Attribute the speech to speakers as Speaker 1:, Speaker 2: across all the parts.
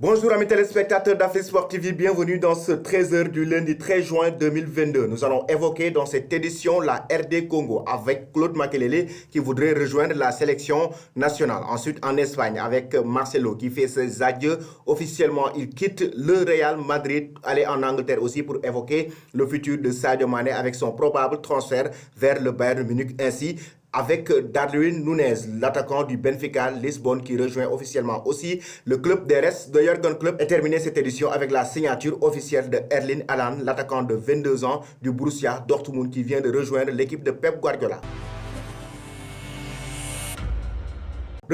Speaker 1: Bonjour amis téléspectateurs d'Afrique Sport TV, bienvenue dans ce 13h du lundi 13 juin 2022. Nous allons évoquer dans cette édition la RD Congo avec Claude Makelele qui voudrait rejoindre la sélection nationale. Ensuite en Espagne avec Marcelo qui fait ses adieux. Officiellement il quitte le Real Madrid, aller en Angleterre aussi pour évoquer le futur de Sadio Mané avec son probable transfert vers le Bayern Munich ainsi avec Darwin Núñez, l'attaquant du Benfica Lisbonne qui rejoint officiellement aussi le club des restes de Jürgen Klopp. Et terminé cette édition avec la signature officielle de Erling Haaland, l'attaquant de 22 ans du Borussia Dortmund qui vient de rejoindre l'équipe de Pep Guardiola.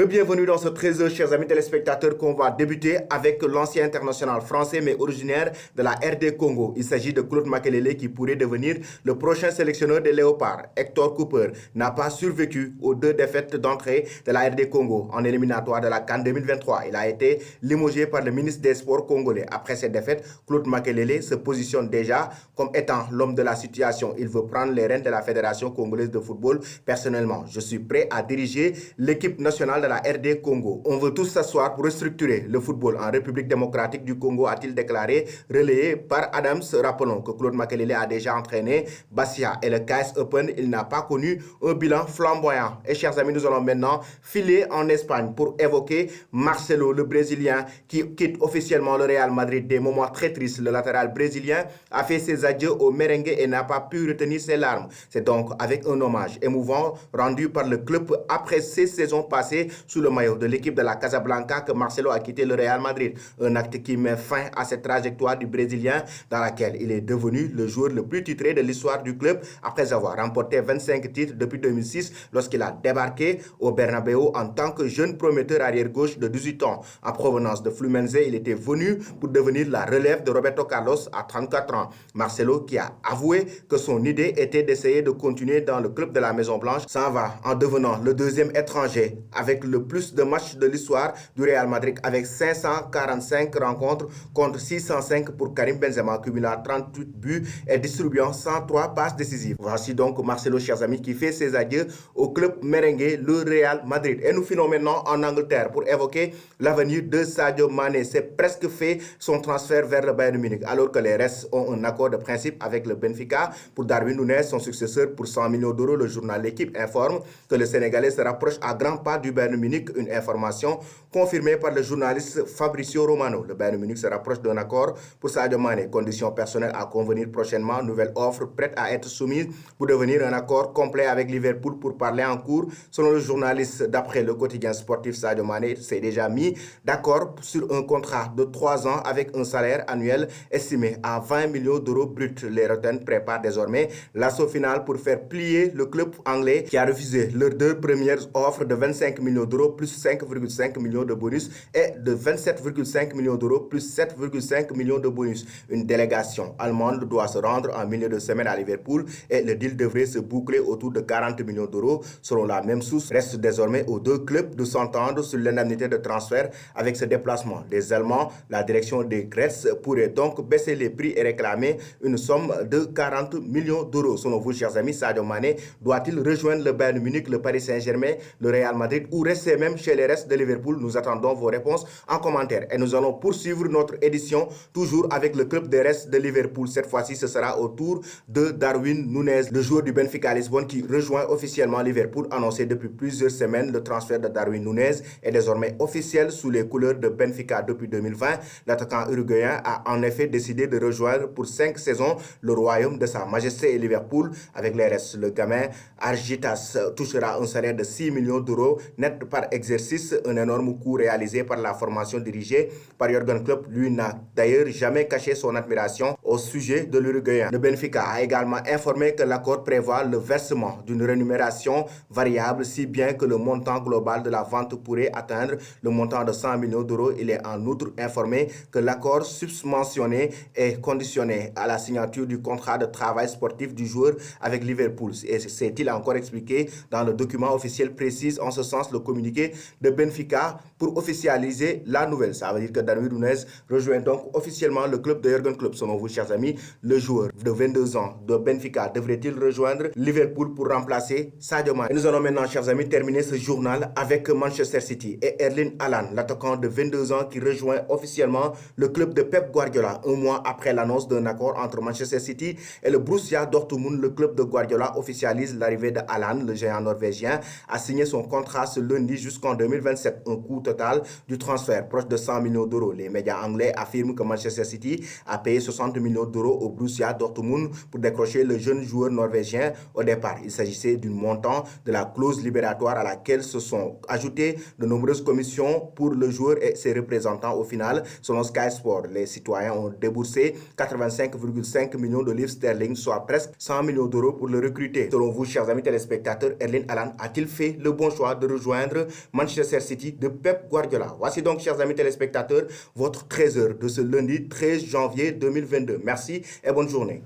Speaker 1: Bienvenue dans ce 13h, chers amis téléspectateurs, qu'on va débuter avec l'ancien international français mais originaire de la RD Congo. Il s'agit de Claude Makelele qui pourrait devenir le prochain sélectionneur des Léopards. Hector Cooper n'a pas survécu aux 2 défaites d'entrée de la RD Congo en éliminatoire de la CAN 2023. Il a été limogé par le ministre des Sports congolais. Après cette défaite, Claude Makelele se positionne déjà comme étant l'homme de la situation. Il veut prendre les rênes de la Fédération congolaise de football. Personnellement, je suis prêt à diriger l'équipe nationale de la RD Congo. On veut tous s'asseoir pour restructurer le football en République démocratique du Congo, a-t-il déclaré, relayé par Adams. Rappelons que Claude Makelele a déjà entraîné Bastia et le KS Open. Il n'a pas connu un bilan flamboyant. Et chers amis, nous allons maintenant filer en Espagne pour évoquer Marcelo, le Brésilien, qui quitte officiellement le Real Madrid. Des moments très tristes. Le latéral brésilien a fait ses adieux au merengue et n'a pas pu retenir ses larmes. C'est donc avec un hommage émouvant rendu par le club après 6 saisons passées sous le maillot de l'équipe de la Casablanca que Marcelo a quitté le Real Madrid. Un acte qui met fin à cette trajectoire du Brésilien dans laquelle il est devenu le joueur le plus titré de l'histoire du club après avoir remporté 25 titres depuis 2006 lorsqu'il a débarqué au Bernabéu en tant que jeune prometteur arrière-gauche de 18 ans. En provenance de Fluminense, il était venu pour devenir la relève de Roberto Carlos à 34 ans. Marcelo, qui a avoué que son idée était d'essayer de continuer dans le club de la Maison Blanche, s'en va en devenant le deuxième étranger avec le plus de matchs de l'histoire du Real Madrid avec 545 rencontres contre 605 pour Karim Benzema, cumulant 38 buts et distribuant 103 passes décisives. Voici donc Marcelo, chers amis, qui fait ses adieux au club merengue, le Real Madrid. Et nous finons maintenant en Angleterre pour évoquer l'avenir de Sadio Mané. C'est presque fait son transfert vers le Bayern Munich, alors que les restes ont un accord de principe avec le Benfica pour Darwin Núñez, son successeur pour 100 millions d'euros. Le journal L'Équipe informe que le Sénégalais se rapproche à grands pas du Bayern Munich, une information confirmée par le journaliste Fabrizio Romano. Le Bayern Munich se rapproche d'un accord pour Sadio Mané. Conditions personnelles à convenir prochainement. Nouvelle offre prête à être soumise pour devenir un accord complet avec Liverpool pour parler en cours. Selon le journaliste, d'après le quotidien sportif, Sadio Mané s'est déjà mis d'accord sur un contrat de 3 ans avec un salaire annuel estimé à 20 millions d'euros bruts. Les Rotten préparent désormais l'assaut final pour faire plier le club anglais qui a refusé leurs 2 premières offres de 25 millions d'euros plus 5,5 millions de bonus et de 27,5 millions d'euros plus 7,5 millions de bonus. Une délégation allemande doit se rendre en milieu de semaine à Liverpool et le deal devrait se boucler autour de 40 millions d'euros. Selon la même source, reste désormais aux 2 clubs de s'entendre sur l'indemnité de transfert avec ce déplacement. Les Allemands, la direction des Grèces pourrait donc baisser les prix et réclamer une somme de 40 millions d'euros. Selon vous, chers amis, Sadio Mané doit-il rejoindre le Bayern Munich, le Paris Saint-Germain, le Real Madrid ou rester même chez les restes de Liverpool? Nous attendons vos réponses en commentaire et nous allons poursuivre notre édition toujours avec le club des restes de Liverpool. Cette fois-ci, ce sera au tour de Darwin Núñez, le joueur du Benfica Lisbonne qui rejoint officiellement Liverpool. Annoncé depuis plusieurs semaines, le transfert de Darwin Núñez est désormais officiel sous les couleurs de Benfica depuis 2020. L'attaquant uruguayen a en effet décidé de rejoindre pour 5 saisons le royaume de sa majesté et Liverpool. Avec les restes, le gamin Argitas touchera un salaire de 6 millions d'euros net par exercice, un énorme coup réalisé par la formation dirigée par Jürgen Klopp. Lui n'a d'ailleurs jamais caché son admiration au sujet de l'Uruguayen. Le Benfica a également informé que l'accord prévoit le versement d'une rémunération variable, si bien que le montant global de la vente pourrait atteindre le montant de 100 millions d'euros. Il est en outre informé que l'accord submentionné est conditionné à la signature du contrat de travail sportif du joueur avec Liverpool. Et c'est-il encore expliqué dans le document officiel précise en ce sens le communiqué de Benfica pour officialiser la nouvelle. Ça veut dire que Darwin Núñez rejoint donc officiellement le club de Jürgen Klopp. Selon vous, chers amis, le joueur de 22 ans de Benfica devrait-il rejoindre Liverpool pour remplacer Sadio Mané? Et nous allons maintenant, chers amis, terminer ce journal avec Manchester City et Erling Haaland, l'attaquant de 22 ans qui rejoint officiellement le club de Pep Guardiola un mois après l'annonce d'un accord entre Manchester City et le Borussia Dortmund. Le club de Guardiola officialise l'arrivée de Haaland. Le géant norvégien a signé son contrat ce lundi jusqu'en 2027. Un coût total du transfert proche de 100 millions d'euros. Les médias anglais affirment que Manchester City a payé 60 millions d'euros au Borussia Dortmund pour décrocher le jeune joueur norvégien au départ. Il s'agissait d'un montant de la clause libératoire à laquelle se sont ajoutées de nombreuses commissions pour le joueur et ses représentants. Au final, selon Sky Sport, les citoyens ont déboursé 85,5 millions de livres sterling, soit presque 100 millions d'euros pour le recruter. Selon vous, chers amis téléspectateurs, Erling Haaland a-t-il fait le bon choix de rejoindre Manchester City de Pep Guardiola? Voici donc, chers amis téléspectateurs, votre 13h de ce lundi 13 janvier 2022. Merci et bonne journée.